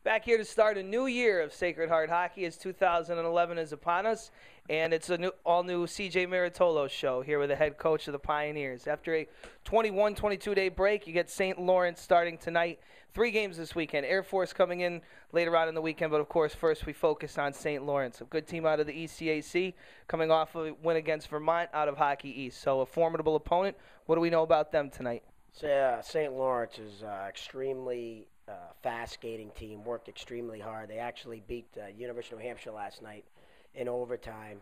Back here to start a new year of Sacred Heart Hockey as 2011 is upon us, and it's a all-new CJ Marottolo Show here with the head coach of the Pioneers. After a 22-day break, you get St. Lawrence starting tonight. 3 games this weekend. Air Force coming in later on in the weekend, but of course first we focus on St. Lawrence. A good team out of the ECAC coming off a win against Vermont out of Hockey East. So a formidable opponent. What do we know about them tonight? So, St. Lawrence is extremely fast skating team, worked extremely hard. They actually beat University of New Hampshire last night in overtime,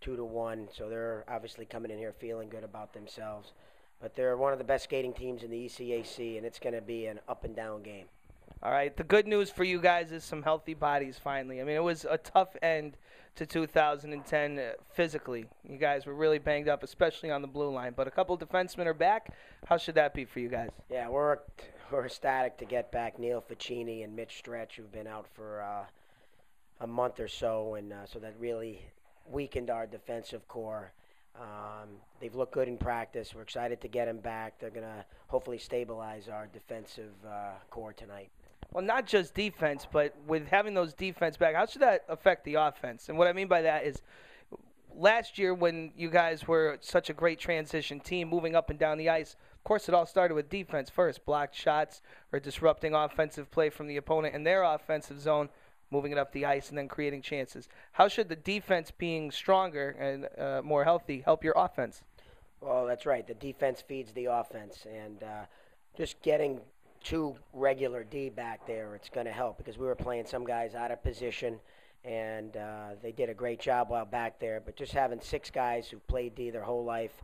2-1. So they're obviously coming in here feeling good about themselves. But they're one of the best skating teams in the ECAC, and it's going to be an up-and-down game. All right, the good news for you guys is some healthy bodies finally. I mean, it was a tough end to 2010 physically. You guys were really banged up, especially on the blue line. But a couple defensemen are back. How should that be for you guys? Yeah, we're ecstatic to get back Neil Ficini and Mitch Stretch, who've been out for a month or so, and so that really weakened our defensive core. They've looked good in practice. We're excited to get them back. They're going to hopefully stabilize our defensive core tonight. Well, not just defense, but with having those defense back, how should that affect the offense? And what I mean by that is last year when you guys were such a great transition team moving up and down the ice, of course it all started with defense first, blocked shots or disrupting offensive play from the opponent in their offensive zone, moving it up the ice and then creating chances. How should the defense being stronger and more healthy help your offense? Well, that's right. The defense feeds the offense, and just getting 2 regular D back there, it's going to help because we were playing some guys out of position, and they did a great job while back there. But just having 6 guys who played D their whole life,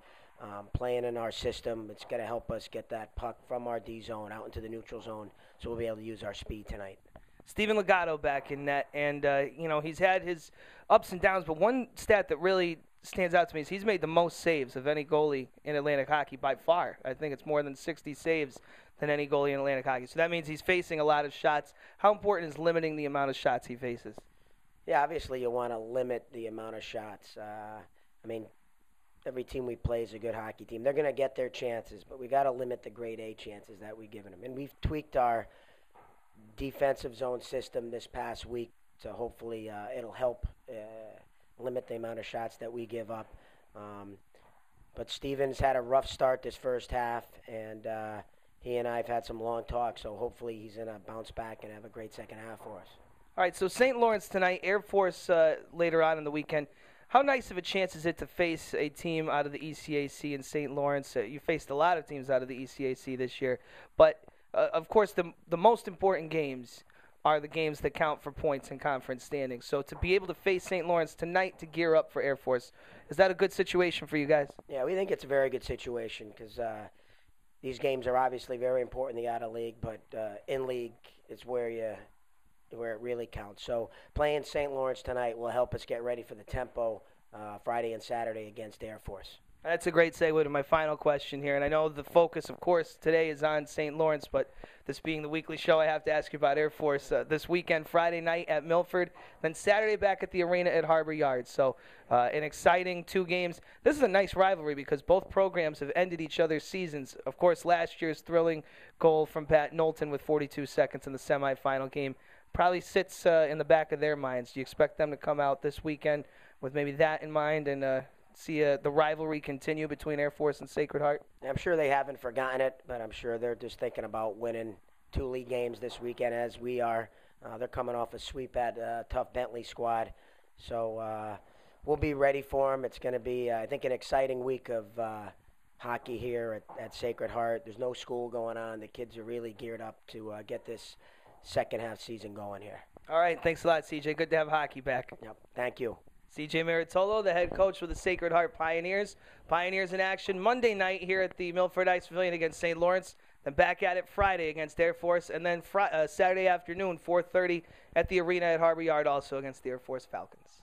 playing in our system, it's going to help us get that puck from our D zone out into the neutral zone, so we'll be able to use our speed tonight. Steven Legato back in net, and he's had his ups and downs, but one stat that really stands out to me is he's made the most saves of any goalie in Atlantic hockey by far. I think it's more than 60 saves than any goalie in Atlantic hockey. So that means he's facing a lot of shots. How important is limiting the amount of shots he faces? Yeah, obviously you want to limit the amount of shots. Every team we play is a good hockey team. They're going to get their chances, but we got to limit the grade A chances that we've given them. And we've tweaked our defensive zone system this past week, so hopefully it'll help limit the amount of shots that we give up. But Steven's had a rough start this first half, and he and I have had some long talks, so hopefully he's going to bounce back and have a great second half for us. All right, so St. Lawrence tonight, Air Force later on in the weekend. How nice of a chance is it to face a team out of the ECAC in St. Lawrence? You faced a lot of teams out of the ECAC this year, but of course, the most important games are the games that count for points in conference standings. So to be able to face St. Lawrence tonight to gear up for Air Force, is that a good situation for you guys? Yeah, we think it's a very good situation because these games are obviously very important in the out-of-league, but in-league is where it really counts. So playing St. Lawrence tonight will help us get ready for the tempo Friday and Saturday against Air Force. That's a great segue to my final question here. And I know the focus, of course, today is on St. Lawrence, but this being the weekly show, I have to ask you about Air Force this weekend, Friday night at Milford, then Saturday back at the arena at Harbor Yard. So an exciting 2 games. This is a nice rivalry because both programs have ended each other's seasons. Of course, last year's thrilling goal from Pat Knowlton with 42 seconds in the semifinal game probably sits in the back of their minds. Do you expect them to come out this weekend with maybe that in mind and see the rivalry continue between Air Force and Sacred Heart? I'm sure they haven't forgotten it, but I'm sure they're just thinking about winning 2 league games this weekend as we are. They're coming off a sweep at a tough Bentley squad. So we'll be ready for them. It's going to be, I think, an exciting week of hockey here at Sacred Heart. There's no school going on. The kids are really geared up to get this second half season going here. All right, thanks a lot, CJ. Good to have hockey back. Yep, thank you. CJ Marottolo, the head coach for the Sacred Heart Pioneers. Pioneers in action Monday night here at the Milford Ice Pavilion against St. Lawrence. Then back at it Friday against Air Force. And then Saturday afternoon, 4:30 at the arena at Harbor Yard also against the Air Force Falcons.